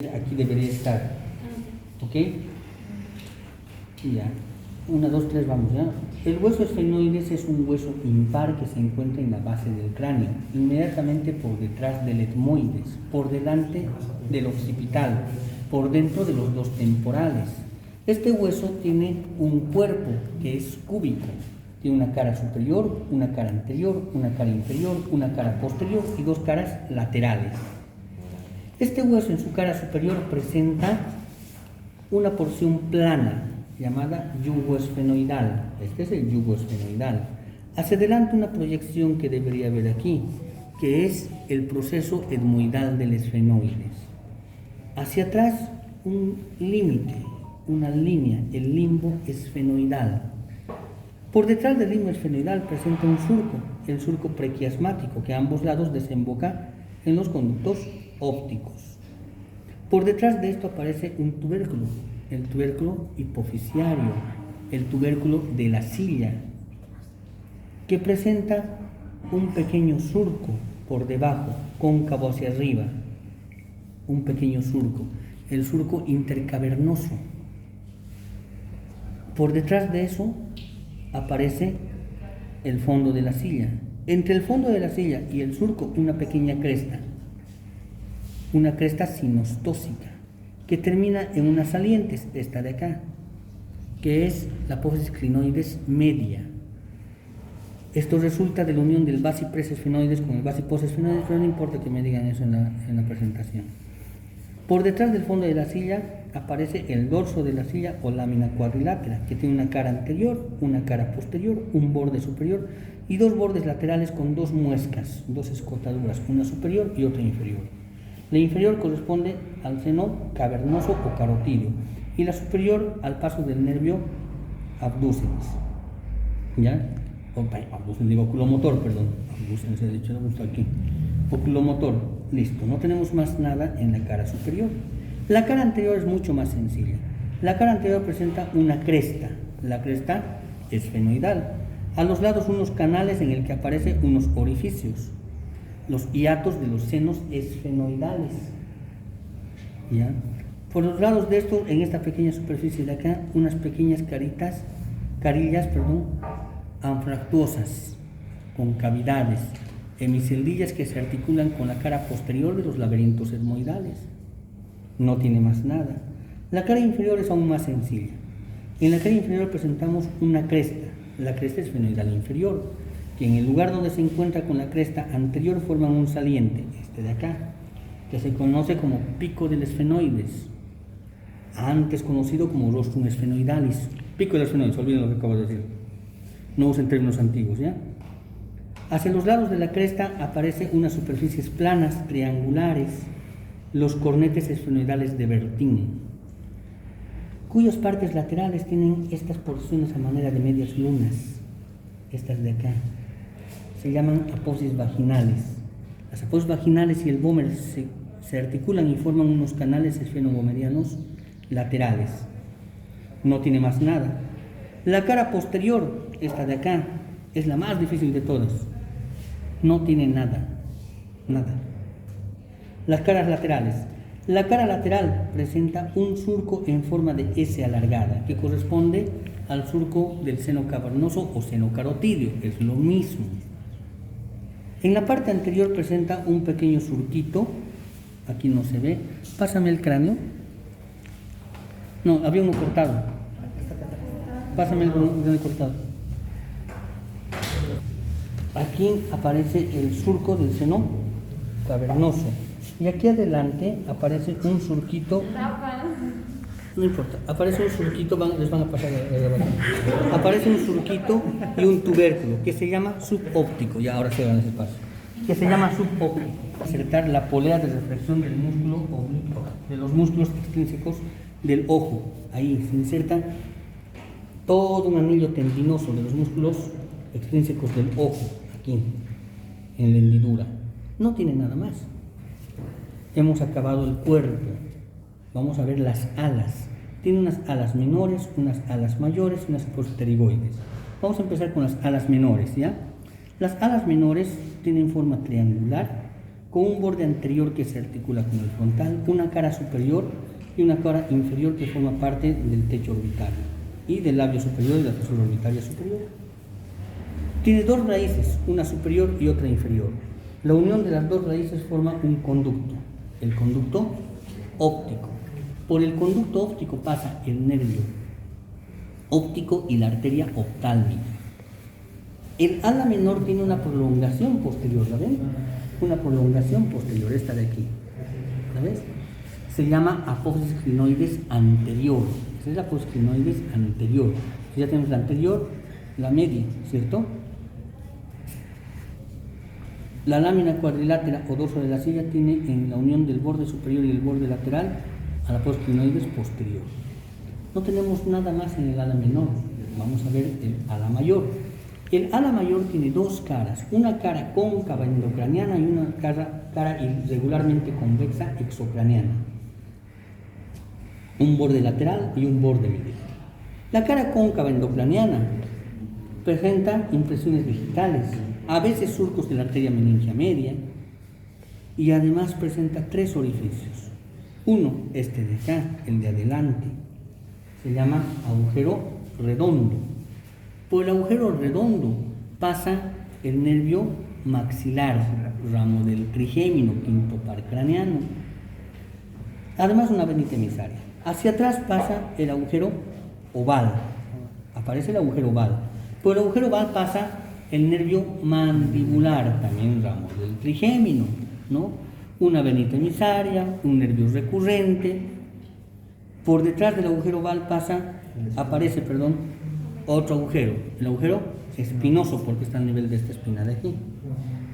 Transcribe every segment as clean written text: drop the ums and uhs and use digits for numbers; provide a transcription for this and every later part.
Aquí debería estar, ¿ok? Y ya, 1, 2, 3, vamos, ¿ya? El hueso esfenoides es un hueso impar que se encuentra en la base del cráneo, inmediatamente por detrás del etmoides, por delante del occipital, por dentro de los dos temporales. Este hueso tiene un cuerpo que es cúbico, tiene una cara superior, una cara anterior, una cara inferior, una cara posterior y dos caras laterales. Este hueso en su cara superior presenta una porción plana llamada yugo esfenoidal. Este es el yugo esfenoidal. Hacia adelante una proyección que debería haber aquí, que es el proceso etmoidal del esfenoides. Hacia atrás un límite, una línea, el limbo esfenoidal. Por detrás del limbo esfenoidal presenta un surco, el surco prequiasmático, que a ambos lados desemboca en los conductos ópticos. Por detrás de esto aparece un tubérculo, el tubérculo hipofisiario, el tubérculo de la silla, que presenta un pequeño surco por debajo, cóncavo hacia arriba, un pequeño surco, el surco intercavernoso. Por detrás de eso aparece el fondo de la silla. Entre el fondo de la silla y el surco, una pequeña cresta, una cresta sinostósica, que termina en unas salientes, esta de acá, que es la apófisis clinoides media. Esto resulta de la unión del basipress esfenoides con el basipost esfenoides, pero no importa que me digan eso en la presentación. Por detrás del fondo de la silla aparece el dorso de la silla o lámina cuadrilátera, que tiene una cara anterior, una cara posterior, un borde superior y dos bordes laterales con dos muescas, dos escotaduras, una superior y otra inferior. La inferior corresponde al seno cavernoso o carotídeo y la superior al paso del nervio abducens, ¿ya? Abducens, digo oculomotor, perdón, abducens he dicho, no está aquí. Oculomotor, listo, no tenemos más nada en la cara superior. La cara anterior es mucho más sencilla. La cara anterior presenta una cresta, la cresta esfenoidal. A los lados unos canales en el que aparecen unos orificios, los hiatos de los senos esfenoidales, ¿ya? Por los lados de esto, en esta pequeña superficie de acá, unas pequeñas carillas, anfractuosas, con cavidades, hemiceldillas que se articulan con la cara posterior de los laberintos etmoidales. No tiene más nada. La cara inferior es aún más sencilla. En la cara inferior presentamos una cresta, la cresta esfenoidal inferior, que en el lugar donde se encuentra con la cresta anterior forman un saliente, este de acá, que se conoce como pico del esfenoides, antes conocido como rostrum esfenoidalis. Pico del esfenoides, olviden lo que acabo de decir. No usen términos antiguos, ¿ya? Hacia los lados de la cresta aparecen unas superficies planas, triangulares, los cornetes esfenoidales de Bertin, cuyas partes laterales tienen estas porciones a manera de medias lunas, estas de acá. Se llaman apófisis vaginales. Las apófisis vaginales y el vómer se articulan y forman unos canales esfenovomerianos laterales. No tiene más nada. La cara posterior, esta de acá, es la más difícil de todas. No tiene nada. Las caras laterales. La cara lateral presenta un surco en forma de S alargada, que corresponde al surco del seno cavernoso o seno carotídeo, es lo mismo. En la parte anterior presenta un pequeño surquito, aquí no se ve. Pásame el cráneo. No, había uno cortado. Pásame el cráneo cortado. Aquí aparece el surco del seno cavernoso. Y aquí adelante aparece un surquito. No importa, aparece un surquito, les van a pasar aparece un surquito y un tubérculo que se llama subóptico, ya ahora se van a ese paso, que se llama subóptico. Insertar la polea de reflexión del músculo oblicuo, de los músculos extrínsecos del ojo. Ahí se inserta todo un anillo tendinoso de los músculos extrínsecos del ojo, aquí, en la hendidura. No tiene nada más. Hemos acabado el cuerpo. Vamos a ver las alas. Tiene unas alas menores, unas alas mayores y unas pterigoides. Vamos a empezar con las alas menores, ¿ya? Las alas menores tienen forma triangular, con un borde anterior que se articula con el frontal, una cara superior y una cara inferior que forma parte del techo orbitario y del labio superior y de la fisura orbitaria superior. Tiene dos raíces, una superior y otra inferior. La unión de las dos raíces forma un conducto, el conducto óptico. Por el conducto óptico pasa el nervio óptico y la arteria oftálmica. El ala menor tiene una prolongación posterior, ¿la ven? Una prolongación posterior, esta de aquí, ¿la ves? Se llama apófisis clinoides anterior. Esa es la apófisis clinoides anterior. Ya tenemos la anterior, la media, ¿cierto? La lámina cuadrilátera o dorso de la silla tiene en la unión del borde superior y el borde lateral a la apófisis clinoides posterior. No tenemos nada más en el ala menor. Vamos a ver el ala mayor. El ala mayor tiene dos caras, una cara cóncava endocraniana y una cara irregularmente convexa exocraniana. Un borde lateral y un borde medial. La cara cóncava endocraniana presenta impresiones digitales, a veces surcos de la arteria meningia media, y además presenta tres orificios. Uno, este de acá, el de adelante, se llama agujero redondo. Por el agujero redondo pasa el nervio maxilar, ramo del trigémino, quinto par craneano. Además una venita emisaria. Hacia atrás pasa el agujero oval, aparece el agujero oval. Por el agujero oval pasa el nervio mandibular, también ramo del trigémino, ¿no? Una venita emisaria, un nervio recurrente. Por detrás del agujero oval aparece otro agujero, el agujero espinoso, porque está al nivel de esta espina de aquí,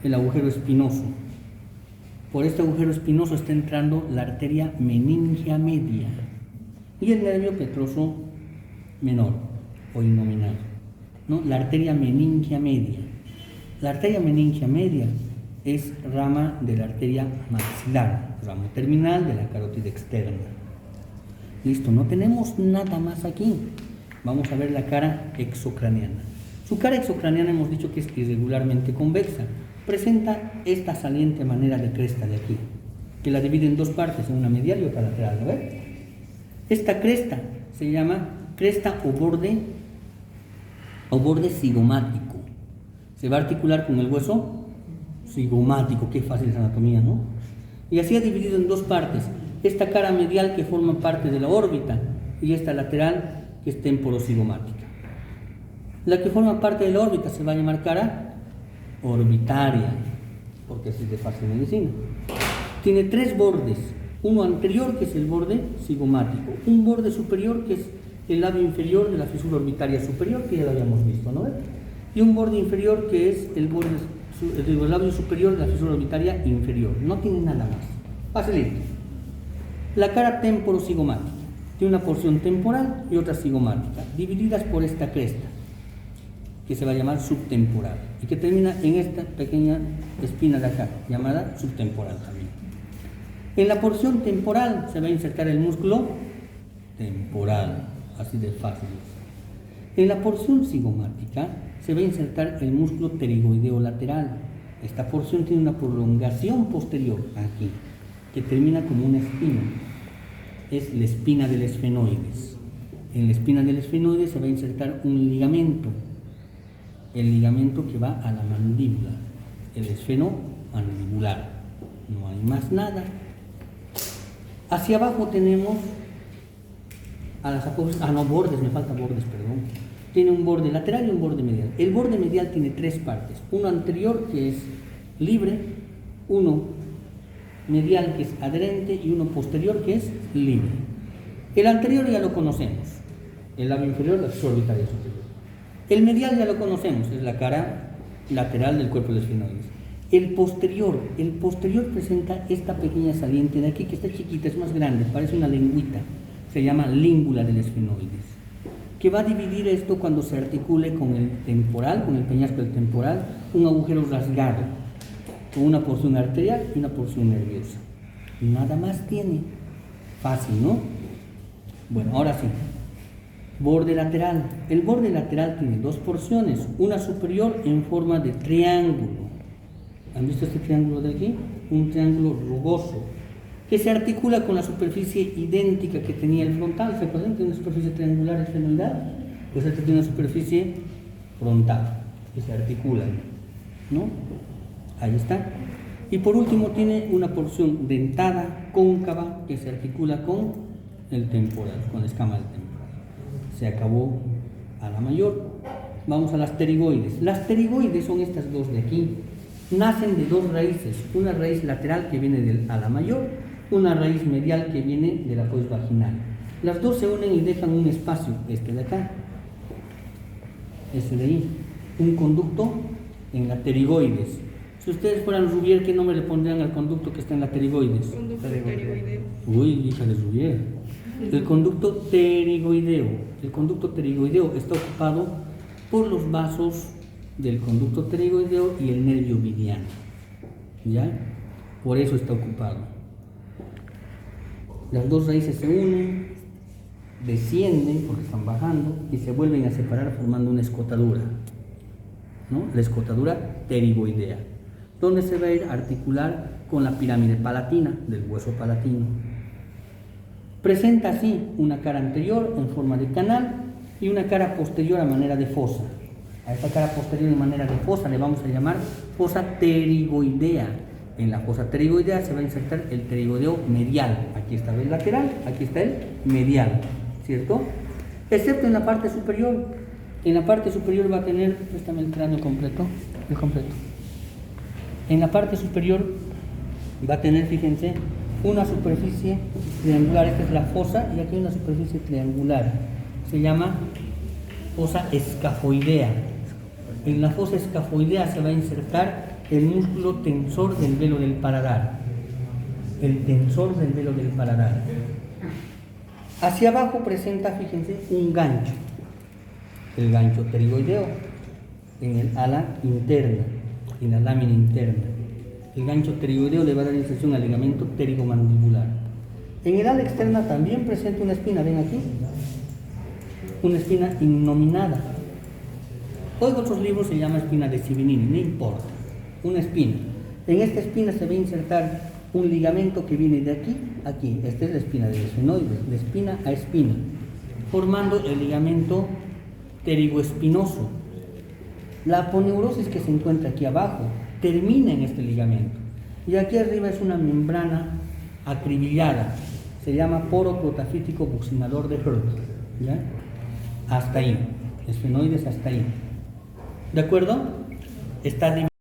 el agujero espinoso. Por este agujero espinoso está entrando la arteria meningia media y el nervio petroso menor o innominal, ¿no? La arteria meningia media. La arteria meningia media es rama de la arteria maxilar, ramo terminal de la carótida externa. Listo, no tenemos nada más aquí. Vamos a ver la cara exocraniana. Su cara exocraniana hemos dicho que es irregularmente convexa. Presenta esta saliente manera de cresta de aquí, que la divide en dos partes, una medial y otra lateral, ¿no ves? Esta cresta se llama cresta o borde cigomático. Se va a articular con el hueso cigomático, qué fácil es anatomía, ¿no? Y así ha dividido en dos partes. Esta cara medial que forma parte de la órbita y esta lateral que es temporocigomática. La que forma parte de la órbita se va a llamar cara orbitaria, porque así es de fácil medicina. Tiene tres bordes, uno anterior que es el borde cigomático, un borde superior que es el labio inferior de la fisura orbitaria superior, que ya lo habíamos visto, ¿no? Y un borde inferior que es el labio superior de la fisura orbitaria inferior. No tiene nada más. Facilito. La cara temporocigomática tiene una porción temporal y otra cigomática, divididas por esta cresta, que se va a llamar subtemporal, y que termina en esta pequeña espina de acá, llamada subtemporal también. En la porción temporal se va a insertar el músculo temporal, así de fácil. En la porción cigomática se va a insertar el músculo pterigoideo lateral. Esta porción tiene una prolongación posterior aquí, que termina como una espina. Es la espina del esfenoides. En la espina del esfenoides se va a insertar un ligamento, el ligamento que va a la mandíbula, el esfenomandibular. No hay más nada. Hacia abajo tenemos a las apófisis, bordes, me faltan bordes, perdón. Tiene un borde lateral y un borde medial. El borde medial tiene tres partes, uno anterior que es libre, uno medial que es adherente y uno posterior que es libre. El anterior ya lo conocemos, el labio inferior, la fisura orbitaria superior. El medial ya lo conocemos, es la cara lateral del cuerpo del esfenoides. El posterior presenta esta pequeña saliente de aquí, que está chiquita, es más grande, parece una lengüita, se llama língula del esfenoides, que va a dividir esto cuando se articule con el temporal, con el peñasco del temporal, un agujero rasgado, con una porción arterial y una porción nerviosa. Nada más tiene. Fácil, ¿no? Bueno, ahora sí. Borde lateral. El borde lateral tiene dos porciones, una superior en forma de triángulo. ¿Han visto este triángulo de aquí? un triángulo rugoso, que se articula con la superficie idéntica que tenía el frontal. ¿Se acuerdan que una superficie triangular esfenoidal? Pues esta tiene una superficie frontal, que se articula, ¿no? Ahí está. Y por último tiene una porción dentada, cóncava, que se articula con el temporal, con la escama del temporal. Se acabó ala mayor. Vamos a las pterigoides. Las pterigoides son estas dos de aquí. Nacen de dos raíces, una raíz lateral que viene del ala mayor, una raíz medial que viene de la fosa vaginal. Las dos se unen y dejan un espacio, este de acá, este de ahí, un conducto en la pterigoides. Si ustedes fueran Rubier, ¿qué nombre le pondrían al conducto que está en la pterigoides? Conducto pterigoideo. Uy, hija de Rubier. El conducto pterigoideo. El conducto pterigoideo está ocupado por los vasos del conducto pterigoideo y el nervio ovidiano. ¿Ya? Por eso está ocupado. Las dos raíces se unen, descienden porque están bajando y se vuelven a separar formando una escotadura, ¿no? La escotadura pterigoidea, donde se va a ir a articular con la pirámide palatina del hueso palatino. Presenta así una cara anterior en forma de canal y una cara posterior a manera de fosa. A esta cara posterior en manera de fosa le vamos a llamar fosa pterigoidea. En la fosa pterigoidea se va a insertar el pterigoideo medial. Aquí está el lateral, aquí está el medial, ¿cierto? Excepto en la parte superior. En la parte superior va a tener, préstame el cráneo completo, el completo. En la parte superior va a tener, fíjense, una superficie triangular. Esta es la fosa y aquí hay una superficie triangular. Se llama fosa escafoidea. En la fosa escafoidea se va a insertar el músculo tensor del velo del paladar. El tensor del velo del paladar. Hacia abajo presenta, fíjense, un gancho. El gancho pterigoideo en el ala interna, en la lámina interna. El gancho pterigoideo le va a dar inserción al ligamento pterigomandibular. En el ala externa también presenta una espina, ven aquí, una espina innominada. Hoy en otros libros se llama espina de Sibinini, no importa, una espina. En esta espina se va a insertar un ligamento que viene de aquí a aquí. Esta es la espina del esfenoide, de espina a espina, formando el ligamento pterigoespinoso. La aponeurosis que se encuentra aquí abajo termina en este ligamento. Y aquí arriba es una membrana acribillada. Se llama poro protafítico buccinador de Hertz. ¿Ya? Hasta ahí. Esfenoides hasta ahí. ¿De acuerdo? Está